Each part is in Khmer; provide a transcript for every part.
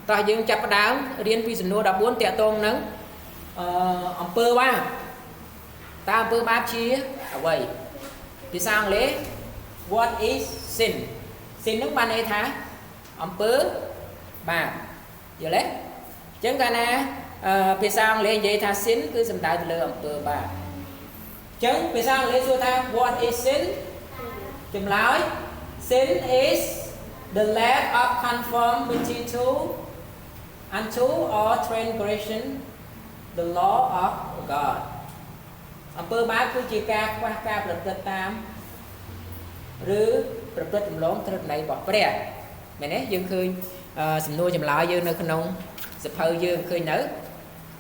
ta dương chập đáo riêng vì sầm nua đập bốn tẹt tông nắng ông pơ ba ta ông pơ ba chia ở vậy thì sao lẽ what is sin sin nước ban ấy thá ông pơ ba giờ lấy chẳng cả nè vì sao lẽ vậy tha sin cứ sầm đại từ ông pơ ba chẳng vì sao lẽ xưa tha what is sin chùm lái sin is the lack of conformity unto or transgression the law of God. Ông pơ bá cứ chỉ ca qua caประพฤติตามหรือประพฤติลงត្រឹមនៃរបស់ព្រះមែនទេយើងឃើញសំណួរចម្លើយយើងនៅក្នុងសភៅយើងឃើញនៅ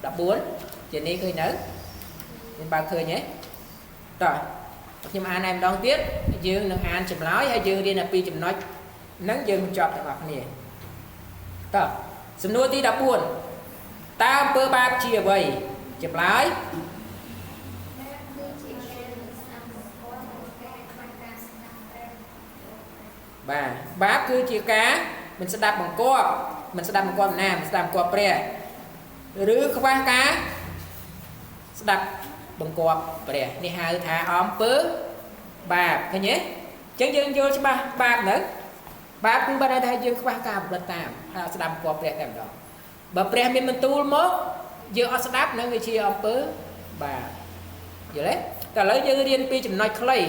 14ជានេះឃើញនៅមានបើឃើញទេតោះខ្ញុំអានតែម្ដងទៀតយើងនឹងអានចម្លើយហើយយើងរៀនពីចំណុចហ្នឹងយើងបញ្ចប់ទាំងអស់គ្នាតោះសំណួរទី14តើអំពើបាបជាអ្វីចម្លើយបាទបាបគឺជាការមិនស្ដាប់បង្គាប់មិនស្ដាប់បង្គាប់ណាមិនស្ដាប់បង្គាប់ព្រះឬខ្វះការស្ដាប់បង្គាប់ព្រះនេះហៅថាអំពើបាបឃើញទេអញ្ចឹងយើងយល់ច្បាស់បាបនៅបាបគឺបានន័យថាយើងខ្វះការប្រព្រឹត្តតាមហើយស្ដាប់បង្គាប់ព្រះតែម្ដងបើព្រះមានបន្ទូលមកយើងអត់ស្ដាប់នឹងវាជាអំពើបាបយល់ទេតែឥឡូវយើងរៀនពីចំណុចខ្លី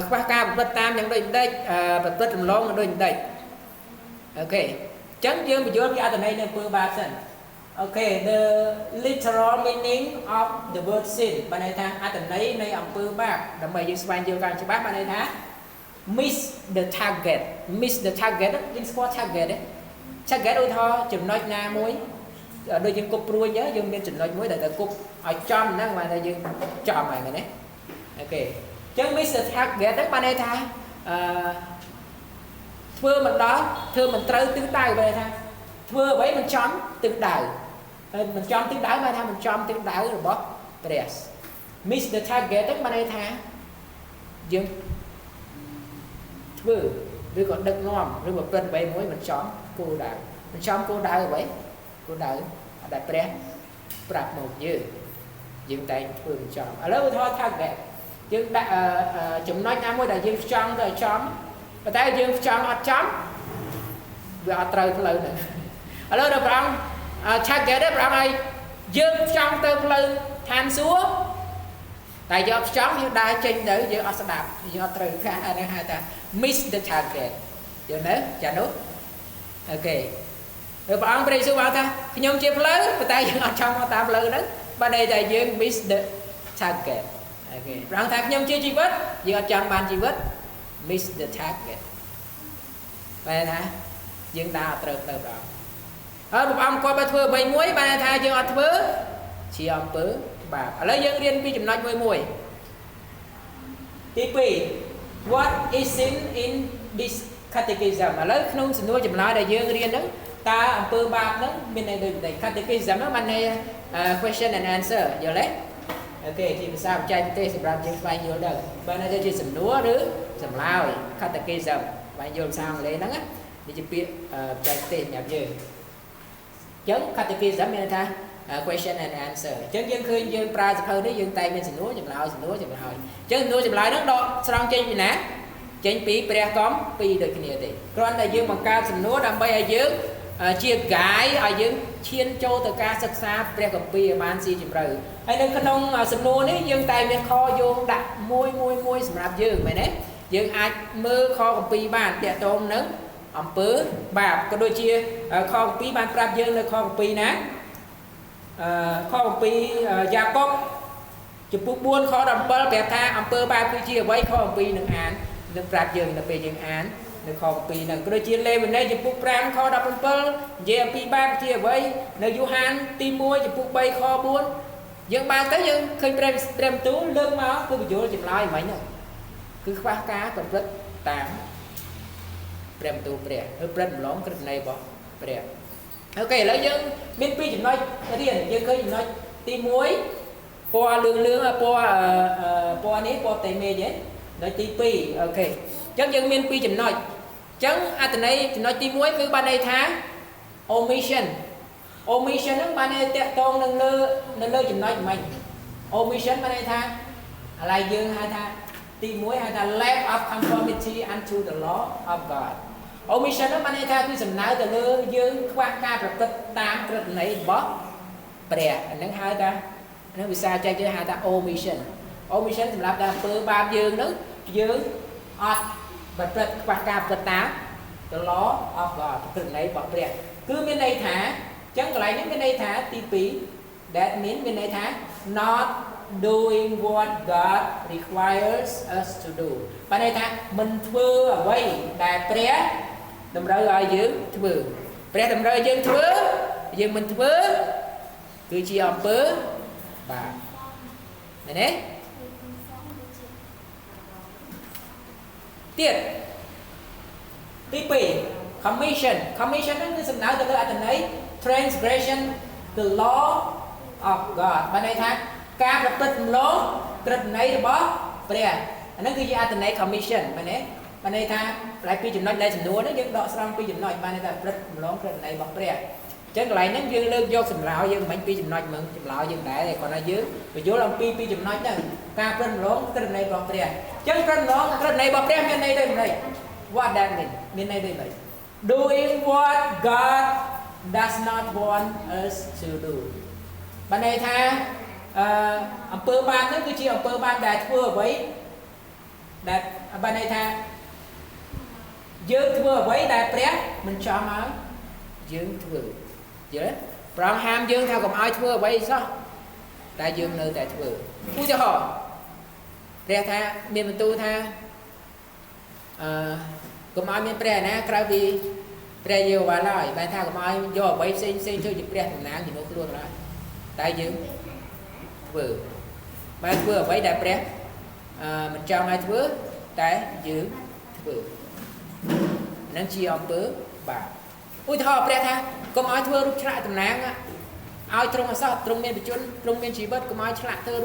ខ្វះការប្រព្រឹត្តតាមយ៉ាងដូចម្ដេចប្រព្រឹត្តរំលងដូចម្ដេចអូខេអញ្ចឹងយើងបញ្យល់ពីអត្ថន័យនៃអំពើបាបសិនអូខេ the literal meaning of the word sin បានន័យថាអត្ថន័យនៃអំពើបាបដើម្បីយើងស្វែងយល់កាន់ច្បាស់បានន័យថា miss the target យើងស្គាល់ target ទេ target ឧទាហរណ៍ចំណុចណាមួយដូចយើងគប់ព្រួយយើងមានចំណុចមួយដែលគប់ឲ្យចំហ្នឹងបានតែយើងចំហើយមែនទេអូខេអញ្ចឹង miss the target ហ្នឹងបានន័យថាធ្វើមិនដល់ធ្វើមិនត្រូវទិសដៅបែរថាធ្វើអ្វីមិនចំទិសដៅហើយមិនចំទិសដៅបានថាមិនចំទិសដៅរបស់ព្រះ miss the target ហ្នឹងបានន័យថាយើងធ្វើឬក៏ដឹកនាំឬប្រព្រឹត្តអ្វីមួយមិនចំគោលដៅមិនចំគោលដៅអ្វីគោលដៅដែលព្រះប្រាប់មកយើងតែធ្វើមិនចំឥឡូវឧទាហរណ៍ target យើងដាក់ចំណុចណាមួយដែលយើងចង់ទៅចំប៉ុន្តែយើងចង់អត់ចំវាអត់ត្រូវផ្លូវហ្នឹងឥឡូវដល់ព្រះអង្គ target ទេព្រះអង្គឲ្យយើងចង់ទៅផ្លូវឋានសួគ៌តែយកខ្ចង់យើងដើរចេញទៅយើងអត់ស្ដាប់យើងអត់ត្រូវការអានេះហៅថា miss the target យល់ទេចានោះអូខេហើយព្រះអង្គព្រះយេស៊ូវบอกថាខ្ញុំជាផ្លូវប៉ុន្តែយើងអត់ចង់មកតាមផ្លូវហ្នឹងបានន័យថាយើង miss the target អូខេព្រះអង្គថាខ្ញុំជាជីវិតយើងអត់ចង់បានជីវិត miss the target បែរថាយើងដើរអត់ត្រូវទៅដល់ហើយព្រះអង្គគាត់បើធ្វើអ្វីមួយបានន័យថាយើងអត់ធ្វើជាអំពើបាបឥឡូវយើងរៀនពីចំណុចមួយទី2 what is sin in this catechism ឥឡូវក្នុងសំណួរចម្លើយដែលយើងរៀនហ្នឹងតើអំពើបាបហ្នឹងមានន័យដូចនេះ catechism ហ្នឹងបានន័យ question and answer យល់ទេអូខេជាភាសាបច្ចេកទេសសម្រាប់យើងស្វែងយល់ទៅបើន័យថាជាសំណួរឬចម្លើយ catechism ស្វែងយល់ភាសាអង់គ្លេសហ្នឹងនេះជាពាក្យបច្ចេកទេសសម្រាប់យើងអញ្ចឹង catechism មានន័យថាquestion and answer អញ្ចឹងយើងឃើញយើងប្រើសភៅនេះយើងតែមានសំណួរចម្លើយសំណួរចម្លើយអញ្ចឹងសំណួរចម្លើយហ្នឹងដកស្រង់ចេញពីណាចេញពីព្រះគម្ពីរដូចគ្នាទេគ្រាន់តែយើងបង្កើតសំណួរដើម្បីឲ្យយើងជា guide ឲ្យយើងឈានចូលទៅការសិក្សាព្រះគម្ពីរឲ្យបានស៊ីជម្រៅហើយនៅក្នុងសំណួរនេះយើងតែមានខយោងដាក់មួយសម្រាប់យើងមែនទេយើងអាចមើលខគម្ពីរបានតាក់ទងនឹងអំពើបាបក៏ដូចជាខគម្ពីរបានប្រាប់យើងនៅខគម្ពីរណាខគម្ពីរយ៉ាកុបចំពោះ4ខ17ប្រាប់ថាអំពើបាបគឺជាអ្វីខគម្ពីរនឹងអាននឹងប្រាប់យើងនៅពេលយើងអាននៅខគម្ពីរហ្នឹងក៏ដូចជាលេវីនីចំពោះ5ខ17និយាយអំពីបាបជាអ្វីនៅយូហានទី1ចំពោះ3ខ4យើងបានទៅយើងឃើញព្រះបន្ទូលលើកមកគឺបញ្យល់ចម្លើយមិញហ្នឹងគឺខ្វះការប្រព្រឹត្តតាមព្រះបន្ទូលព្រះឬប្រព្រឹត្តម្លងក្រឹតនៃរបស់ព្រះអូខេឥឡូវយើងមាន2ចំណុចរៀនយើងឃើញចំណុចទី1ពណ៌លឿងពណ៌នេះពណ៌តេមេញនៅទី2អូខេអញ្ចឹងយើងមាន2ចំណុចអញ្ចឹងអត្ថន័យចំណុចទី1គឺបានន័យថា omission ហ្នឹងបានតែតកតងនឹងលើចំណុចមិន omission បានន័យថាឥឡូវយើងហៅថាទី1ហៅថា lack of conformity unto the law of God omission ហ្នឹងបានន័យថាគឺសំដៅទៅលើយើងខ្វះការប្រព្រឹត្តតាមក្រឹតន័យរបស់ព្រះហ្នឹងហៅថានឹងវិសាចែកគេហៅថា omission សម្រាប់តែអំពើបាបយើងហ្នឹងយើងអត់ប្រព្រឹត្តខ្វះការប្រព្រឹត្តតាម the law of God ក្រឹតន័យរបស់ព្រះគឺមានន័យថាចឹងកន្លែងនេះមានន័យថាទី2 that mean មានន័យថា not doing what God requires us to do បានន័យថាមិនធ្វើអ្វីដែលព្រះតម្រូវឲ្យយើងធ្វើព្រះតម្រូវឲ្យយើងធ្វើយើងមិនធ្វើគឺជាអំពើបាបមែនទេទៀតទី2 commission ហ្នឹងគឺសំដៅទៅលើអត្ថន័យ transgression the law of God បានន័យថាការប្រព្រឹត្តរំលងក្រឹតន័យរបស់ព្រះអាហ្នឹងគឺជាអត្ថន័យ commission មែនទេបានន័យថាផ្លែពីចំណុចដែលសំណួរនេះយើងដកស្រង់ពីចំណុចបានន័យថាប្រព្រឹត្តរំលងក្រឹតន័យរបស់ព្រះអញ្ចឹងកន្លែងហ្នឹងយើងលើកយកសម្រាប់យើងមិនពីចំណុចមើលចម្លើយយើងដែរគ្រាន់តែយើងបញ្យល់អំពីចំណុចហ្នឹងការប្រព្រឹត្តរំលងក្រឹតន័យរបស់ព្រះអញ្ចឹងប្រព្រឹត្តរំលងក្រឹតន័យរបស់ព្រះមានន័យដូចម៉េច what that mean មានន័យដូចម៉េច doing what God does not want us to do បានន័យថាអំពើបាបហ្នឹងគឺជាអំពើបាបដែលធ្វើអ្វីដែលបានន័យថាយើងធ្វើអ្វីដែលព្រះមិនចង់ឲ្យយើងធ្វើយល់ទេព្រះអង្គហាមយើងថាកុំឲ្យធ្វើអ្វីសោះតែយើងនៅតែធ្វើឧទាហរណ៍ព្រះថាមានបន្ទូលថាកុំឲ្យមានព្រះណាក្រៅពីព្រះយេហូវ៉ាឡើយបែរថាកុំឲ្យយកអ្វីផ្សេងធ្វើជាព្រះតំណាងជាមួយខ្លួនឡើយតែយើងធ្វើបែរធ្វើអ្វីដែលព្រះមិនចង់ឲ្យធ្វើតែយើងធ្វើនឹងជាអំពើបាបឧទាហរណ៍ព្រះថាកុំឲ្យធ្វើរូបឆ្លាក់តំណាងឲ្យទ្រង់អសោះទ្រង់មានបជនទ្រង់មានជីវិតកុំឲ្យឆ្លាក់ធ្វើ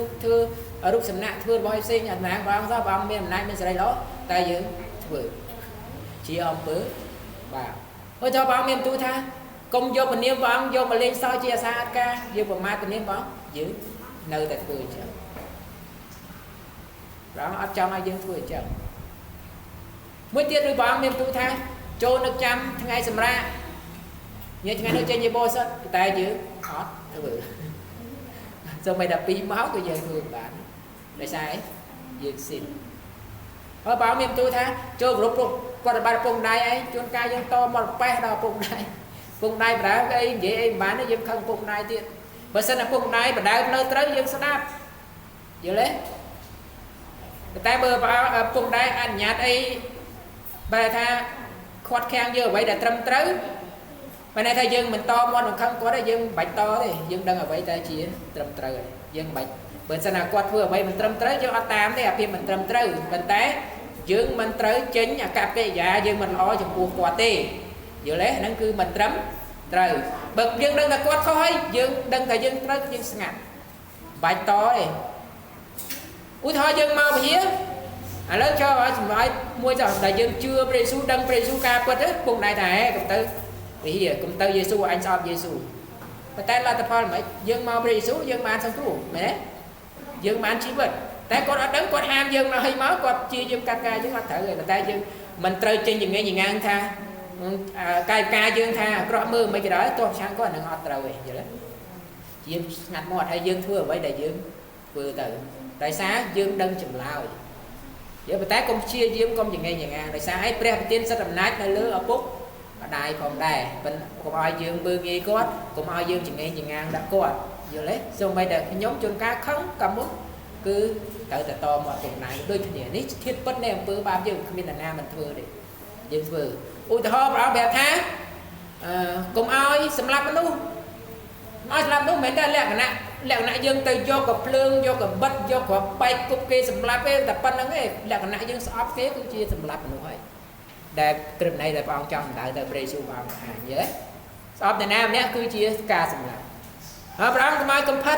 រូបសំណាកធ្វើរបស់ផ្សេងតំណាងព្រះអង្គសោះព្រះអង្គមានអំណាចមានសេរីល្អតែយើងធ្វើជាអំពើបាបឧទាហរណ៍ព្រះអង្គមានបន្ទូលថាកុំយកពនាមព្រះអង្គយកមកលេងសើចជាអាសាអត់ការយើងប្រមាថពនាមព្រះអង្គយើងនៅតែធ្វើអញ្ចឹងព្រះអង្គអត់ចង់ឲ្យយើងធ្វើអញ្ចឹងមួយទៀតឬព្រះអង្គមានបន្ទូលថាចូលនឹកចាំថ្ងៃសម្រាកញ៉ៃថ្ងៃនោះចេញជាបរិសុទ្ធតែយើងអត់ធ្វើសូម្បីតែ2ម៉ោងក៏យើងធ្វើបានដោយសារយើងស៊ីនហើយព្រះអង្គមានបន្ទូលថាចូលគោរពប្រតិបត្តិពុកម្ដាយឯងជួនកាលយើងតមកប៉េះដល់ពុកម្ដាយប្រើអីនិយាយអីមិនបានទេយើងខឹងពុកម្ដាយទៀតបើសិនតែពុកម្ដាយបដៅនៅត្រូវយើងស្ដាប់យល់ទេតែបើពុកម្ដាយអនុញ្ញាតអីបែរថាខាត់ខាំងយើងអ្វីដែលត្រឹមត្រូវបើន័យថាយើងមិនតមាត់មិនខឹងគាត់ទេយើងមិនបាច់តទេយើងដឹងអ្វីតែជាត្រឹមត្រូវហើយយើងមិនបាច់បើសិនណាគាត់ធ្វើអ្វីមិនត្រឹមត្រូវយើងអត់តាមទេអាភាពមិនត្រឹមត្រូវប៉ុន្តែយើងមិនត្រូវចេញអកប្បកិរិយាយើងមិនល្អចំពោះគាត់ទេយល់ទេហ្នឹងគឺមិនត្រឹមត្រូវបើយើងដឹងថាគាត់ខុសហើយយើងដឹងថាយើងត្រូវយើងស្ងាត់បាច់តទេឧទាហរណ៍យើងមកពជាឥឡូវចូលឲ្យសម្រាប់មួយចុះតែយើងជឿព្រះយេស៊ូវដឹងព្រះយេស៊ូវការពិតទេពុកណៃថាហេកុំទៅកុំទៅយេស៊ូវអញស្អប់យេស៊ូវប៉ុន្តែលទ្ធផលមិនយើងមកព្រះយេស៊ូវយើងបានសង្គ្រោះមែនទេយើងបានជីវិតតែគាត់អត់ដឹងគាត់ហាមយើងឲ្យមកគាត់ជាយើងកាត់ការយើងអត់ត្រូវទេប៉ុន្តែយើងមិនត្រូវចេញចងញងាងថាកាយការយើងថាអាក្រក់មើលមិនក៏ដោយទោះឆាំងគាត់នឹងអត់ត្រូវទេយល់ទេជាស្ងាត់មាត់ហើយយើងធ្វើអ្វីដែលយើងធ្វើទៅដោយសារយើងដឹងចម្លើយយើងប៉ុន្តែកុំព្យាយាមកុំចងញងាងដោយសារឲ្យព្រះប្រទានសិទ្ធិអំណាចនៅលើឪពុកម្ដាយផងដែរប៉ុន្តែកុំឲ្យយើងមើលងាយគាត់កុំឲ្យយើងចងញងាងដាក់គាត់យល់ទេសូម្បីតែខ្ញុំជួនកាលខឹងក៏មុនគឺត្រូវតែតមកពុកម្ដាយដូចគ្នានេះធាតុពិតនៃអំពើបាបយើងគ្មានអ្នកណាមិនធ្វើទេយើងធ្វើឧទាហរណ៍ព្រះអង្គប្រាប់ថាកុំឲ្យសម្លាប់មនុស្សឲ្យសម្លាប់មនុស្សមិនមែនតែលក្ខណៈយើងទៅយកកភ្លើងយកកបិទយកគ្រាប់បែកគប់គេសម្លាប់ទេតែប៉ុណ្្នឹងទេលក្ខណៈយើងស្អប់គេគឺជាសម្លាប់មនុស្សហើយដែលត្រឹមន័យដែលព្រះអង្គចង់សម្ដៅទៅព្រះយេស៊ូវព្រះអង្គអានយល់ទេស្អប់តែណាម្នាក់គឺជាការសម្លាប់ហើយព្រះអង្គទៅកំផិត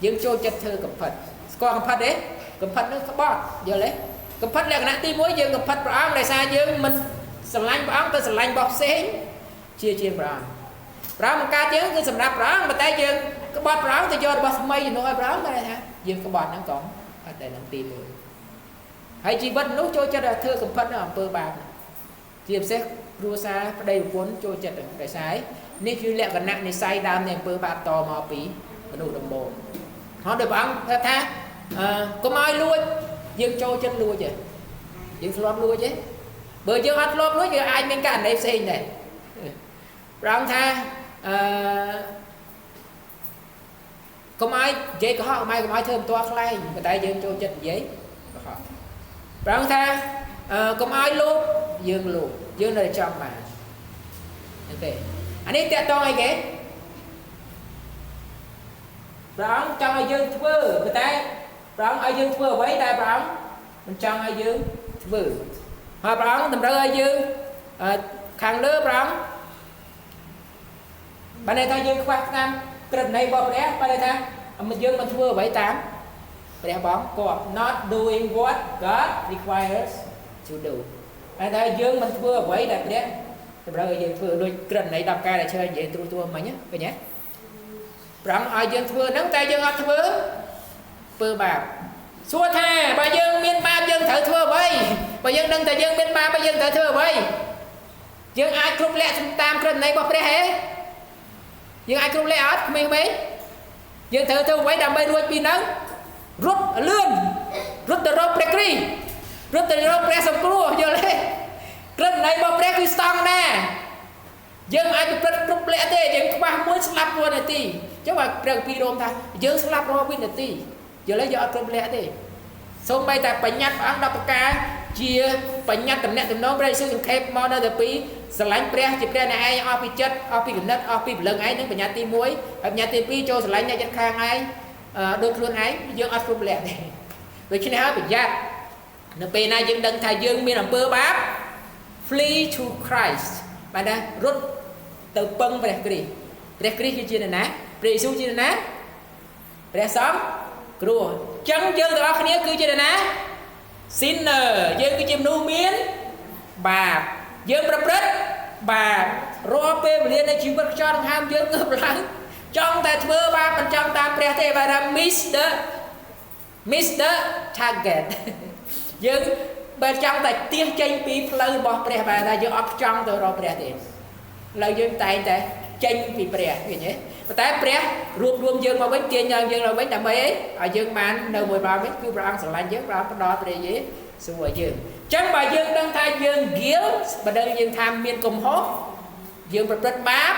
យើងចូលចិត្តធ្វើកំផិតស្គាល់កំផិតទេកំផិតនឹងក្បត់យល់ទេកំផិតលក្ខណៈទី1យើងកំផិតព្រះអង្គដោយសារយើងមិនស្រឡាញ់ព្រះអង្គទៅស្រឡាញ់របស់ផ្សេងជាព្រះអង្គ ប្រងបង្កើតយើងគឺសម្រាប់ប្រងប៉ុន្តែយើងក្បត់ប្រងទៅយករបស់ថ្មីជំនួសឲ្យប្រងតែថាយើងក្បត់ហ្នឹងក៏អត់តែនឹងទី1ហើយជីវិតមនុស្សចូលចិត្តធ្វើកំផិតនៅអំពើបាបជាពិសេសគ្រួសារប្តីប្រពន្ធចូលចិត្តដោយសារនេះគឺលក្ខណៈនិស័យដើមនៃអំពើបាបតមកពីមនុស្សដំបូងហើយដោយព្រះអង្គប្រាប់ថាកុំឲ្យលួចយើងចូលចិត្តលួចទេយើងធ្លាប់លួចទេបើយើងអត់ធ្លាប់លួចយើងអាចមានករណីផ្សេងដែរព្រះអង្គថាកុំឲ្យនិយាយកុហកកុំឲ្យធ្វើបន្ទាល់ខ្លែងប៉ុន្តែយើងចូលចិត្តនិយាយកុហកព្រះអង្គថាកុំឲ្យលោភយើងលោភយើងនៅតែចង់បានទេអានេះតកតងអីគេព្រះអង្គចង់ឲ្យយើងធ្វើប៉ុន្តែព្រះអង្គឲ្យយើងធ្វើអ្វីតែព្រះអង្គមិនចង់ឲ្យយើងធ្វើហើយព្រះអង្គតម្រូវឲ្យយើងខាងលើព្រះអង្គបានន័យថាយើងខ្វះតាមក្រឹតនៃរបស់ព្រះបានន័យថាយើងមិនធ្វើអ្វីតាមព្រះបងគាត់ not doing what God requires to do ហើយតែយើងមិនធ្វើអ្វីដែលព្រះតម្រូវឲ្យយើងធ្វើដូចក្រឹតនៃ10ការដែលឆ្លើយនិយាយត្រួសត្រាមិញឃើញទេព្រះអង្គឲ្យយើងធ្វើហ្នឹងតែយើងអត់ធ្វើពើបាបសួរថាបើយើងមានបាបយើងត្រូវធ្វើអ្វីបើយើងដឹងតែយើងមានបាបបើយើងត្រូវធ្វើអ្វីយើងអាចគ្រប់លក្ខតាមក្រឹតនៃរបស់ព្រះហេយើងអាចគ្រប់លក្ខអត់ក្មេងៗយើងត្រូវធ្វើអ្វីដើម្បីរួចពីហ្នឹងរត់លឿនរត់ទៅរកព្រះគ្រីស្ទរត់ទៅរកព្រះសង្គ្រោះយល់ទេក្រឹតនៃរបស់ព្រះគឺស្តង់ណាយើងអាចប្រព្រឹត្តគ្រប់លក្ខទេយើងខ្វះមួយស្លាប់1នាទីអញ្ចឹងបើព្រះពីរោមថាយើងស្លាប់រាល់វិនាទីយល់ទេយើងអត់គ្រប់លក្ខទេសូម្បីតែបញ្ញត្តិព្រះអង្គ10ប្រការជាបញ្ញត្តិតំណែងតំណងព្រះយេស៊ូវសង្ខេបមកនៅតែពីស្រឡាញ់ព្រះជាព្រះអ្នកឯងអស់ពីចិត្តអស់ពីគំនិតអស់ពីព្រលឹងឯងនឹងបញ្ញត្តិទី1ហើយបញ្ញត្តិទី2ចូលស្រឡាញ់អ្នកជិតខាងឯងដូចខ្លួនឯងយើងអត់គ្រប់លក្ខទេដូច្នេះហើយប្រយ័ត្ននៅពេលណាយើងដឹងថាយើងមានអំពើបាប flee to Christ បានណារត់ទៅពឹងព្រះគ្រីស្ទព្រះគ្រីស្ទគឺជានរណាព្រះយេស៊ូវជានរណាព្រះសង្គ្រោះអញ្ចឹងយើងទាំងអស់គ្នាគឺជានរណា sinner យើងគឺជាមនុស្សមានបាបយើងប្រព្រឹត្តបាបរាល់ពេលវេលានៃជីវិតខ្យល់ដង្ហើមយើងងើបឡើងចង់តែធ្វើបាបមិនចង់តាមព្រះទេបើថា miss the target យើងបើចង់តែទៀសចេញពីផ្លូវរបស់ព្រះបើថាយើងអត់ចង់ទៅរកព្រះទេឡើយយើងតែងតែចេញពីព្រះឃើញទេប៉ុន្តែព្រះរួបរวมយើងមកវិញទាញយើងឡើងវិញដើម្បីអីឲ្យយើងបាននៅមួយបានវិញគឺព្រះអង្គស្រឡាញ់យើងព្រះអង្គផ្ដល់ព្រះយេស៊ូវឲ្យយើងអញ្ចឹងបើយើងដឹងថាយើង guilt បើដឹងយើងថាមានកំហុសយើងប្រព្រឹត្តបាប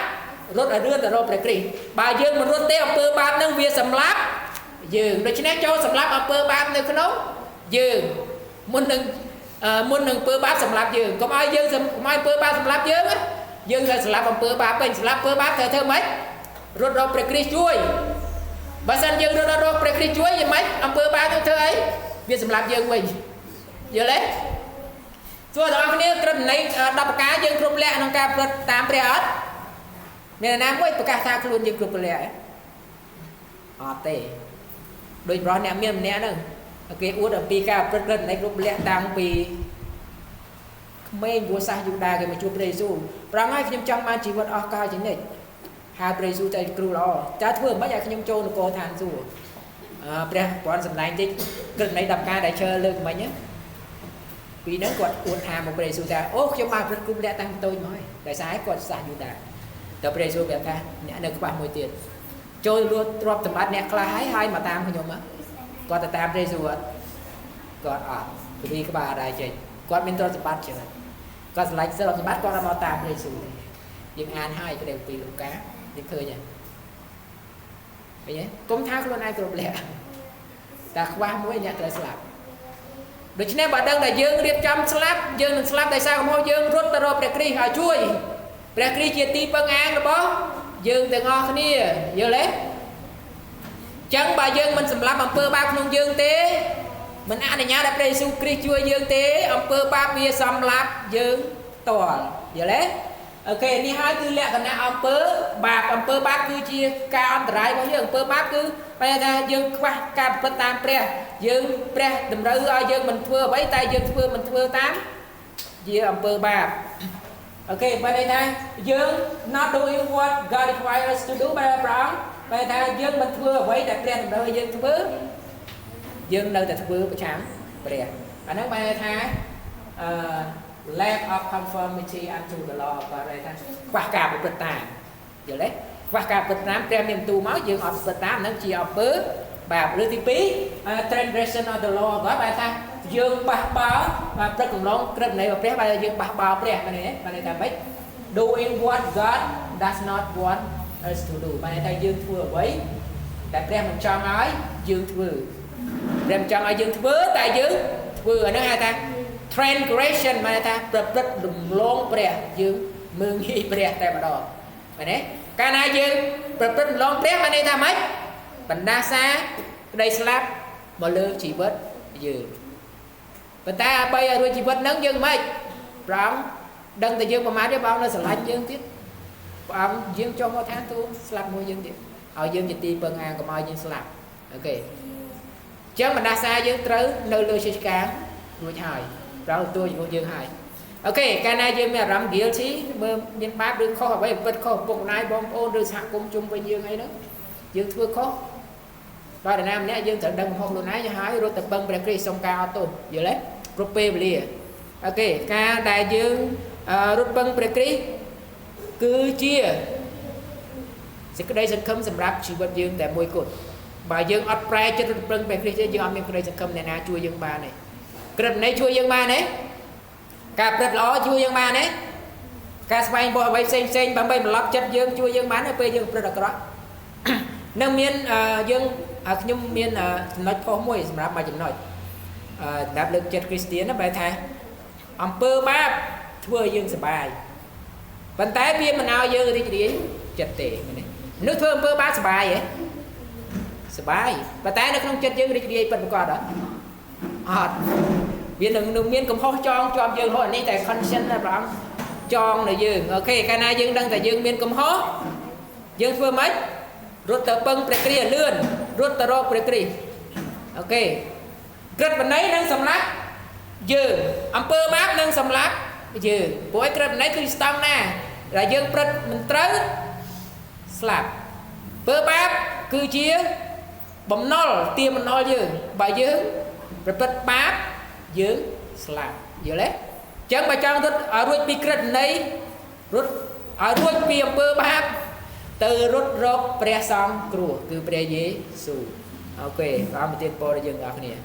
រត់ឲ្យរឿនទៅរកព្រះគ្រីស្ទបើយើងមិនរត់ទេអំពើបាបនឹងវាសម្លាប់យើងដូច្នេះចូលសម្លាប់អំពើបាបនៅក្នុងយើងមុននឹងអំពើបាបសម្លាប់យើងកុំឲ្យយើងកុំឲ្យអំពើបាបសម្លាប់យើងយើងត្រូវសម្លាប់អំពើបាបពេញសម្លាប់អំពើបាបត្រូវធ្វើម៉េចរត់រកព្រះគ្រីស្ទជួយបើសិនយើងរត់រកព្រះគ្រីស្ទជួយយ៉ាងម៉េចអំពើបាបនឹងធ្វើអីវាសម្លាប់យើងវិញយល់ទេទោះទាំងអស់គ្នាក្រឹតនៃ10ប្រការយើងគ្រប់លក្ខក្នុងការប្រព្រឹត្តតាមព្រះអត់មានណាមួយប្រកាសថាខ្លួនយើងគ្រប់លក្ខអត់ទេដោយប្រហែលអ្នកមានម្នាក់ហ្នឹងគេអួតអំពីការប្រព្រឹត្តនៃគ្រប់លក្ខតាំងពីក្មេងព្រោះសាសយូដាគេមកជួបព្រះយេស៊ូវប្រងឲ្យខ្ញុំចង់បានជីវិតអស់កលជានិច្ចហើយព្រះយេស៊ូវទៅគ្រូល្អតើធ្វើមិនឲ្យខ្ញុំចូលនគរឋានសួគ៌ព្រះប្រន់សម្ដែងតិចក្រឹតនៃ10ការដែលជើលើកមិញពីហ្នឹងគាត់អួតថាមកព្រះយេស៊ូវថាអូខ្ញុំបានប្រព្រឹត្តគ្រប់លក្ខតាំងតូចមកហើយតែស្អែកគាត់សាសយូដាតែព្រះយេស៊ូវប្រាប់ថាអ្នកនៅខ្វះមួយទៀតចូលលួចទ្រព្យសម្បត្តិអ្នកខ្លះហើយមកតាមខ្ញុំគាត់ទៅតាមព្រះយេស៊ូវគាត់អត់ពីក្បាលដែរចេញគាត់មានទ្រព្យសម្បត្តិច្រើនគាត់ឆ្លាញ់ទ្រព្យសម្បត្តិគាត់មកតាមព្រះយេស៊ូវទេយើងអានហើយព្រះពីលូកាយើងឃើញហើយឃើញទេគុំថាខ្លួនឯងគ្រប់លក្ខតែខ្វះមួយអ្នកត្រូវស្លាប់ដូច្នេះបើដឹងតែយើងរៀបចំស្លាប់យើងនឹងស្លាប់ដោយសារកំហុសយើងរត់ទៅរកព្រះគ្រីស្ទឲ្យជួយព្រះគ្រីស្ទជាទីពឹងអាងរបស់យើងទាំងអស់គ្នាយល់ទេចឹងបើយើងមិនសម្លាប់អំពើបាបក្នុងយើងទេមិនអនុញ្ញាតឲ្យព្រះយេស៊ូវគ្រីស្ទជួយយើងទេអំពើបាបវាសម្លាប់យើងតល់យល់ទេអូខេនេះហើយគឺលក្ខណៈអំពើបាបគឺជាការអន្តរាយរបស់យើងអំពើបាបគឺបែរថាយើងខ្វះការប្រព្រឹត្តតាមព្រះយើងព្រះតម្រូវឲ្យយើងមិនធ្វើអ្វីតែយើងធ្វើមិនធ្វើតាមជាអំពើបាប ok bên đây này dương not doing what God requires us to do by our brown bên đây dương mình thưa vậy đặt lên đời dương thưa dương nơi đặt thưa bữa sáng bữa anh nói bên đây lack of conformity unto the law of God đây qua cả một bậc tài giờ đấy qua cả bậc tám đem niềm tu máu dương ở bậc tám nó chỉ ở bữa bà đưa tí phí transgression of the law of God bài ta dương bạc báo và rất cùng long rất này và bé bài dương bạc báo bé này ta mấy doing what God does not want us to do bài ta dương thưa với tại bé mình cho nói dương thưa đem cho nói dương thưa tại dương thưa ở nơi hai ta transgression bài ta rất đùm long bé dương mương hi bé tại bà đỏ bài đấy cái này dương rất long bé bài này ta mấy bạn đa xa đây slap mà lơ chỉ bớt dừ và ta bây giờ chỉ bớt nắng dương mấy rong đừng từ dương mà má đứa bao nó sẽ lạnh dương tiếp ông dương cho một tháng tu slap mua dương tiếp ở dương dịch ti bưng ăn còn ai dương slap ok chứ mình đa xa dương trứ nơi lơ xí cá nuôi hài rau tôi của dương hài ok cái này dương mà rắm ghil xí bơm nhân bát đừng khó vậy vật khó bụng này bom ôn đưa sạc cùng chung với dương ấy đó dương thưa khó đó là nam nhé dương thử đừng không luôn nãy cho hai rồi tập băng bật cái sông cao tôi giờ lấy prope blia ok ca đại dương rút băng bật cái cứ chia sẽ cái đây sẽ không sầm rạp chỉ vật dương tại môi cột bà dương ọt prai cho rút băng bật cái chứ dương mình cái đây sẽ không này na chui dương ba này cái này chui dương ba này cà bật ló chui dương ba này cà spine bò bay xanh bằng bay lót chất dương chui dương bán ở bên dương bật đó nâng miên dương nhưng miên nói có mùi mà mà chừng nói đáp lực chất Christian nó bài thay ông pơ ba thua dương sờ bài vận tải viên mình ao dương thì đi chất tệ nước thưa pơ ba sờ bài vậy sờ bài vận tải nó không chất dương đi bật qua đó viên đừng miên cũng không cho dương thôi này tại consent là bạn cho này dương ok cái này dương đang tại dương miên cũng hó dương thưa mấy rút tờ bưng prekri lươn rút tờ rô prekri ok rất vấn đấy nâng sầm lát dư âm pơ bác nâng sầm lát dư bối rất vấn đấy cứ stong nè là dương rất mình trớ slap pơ bác cứ chia bấm nol tiêm mình nol dư bà dư rất bác dư slap dư lấy chẳng bà trong rất ở ruột bị rất đấy rút ở ruột bị âm pơ bác từ rút rốt pre xong cua cứ pre dễ su ok vào một tiền po để dừng ở cái này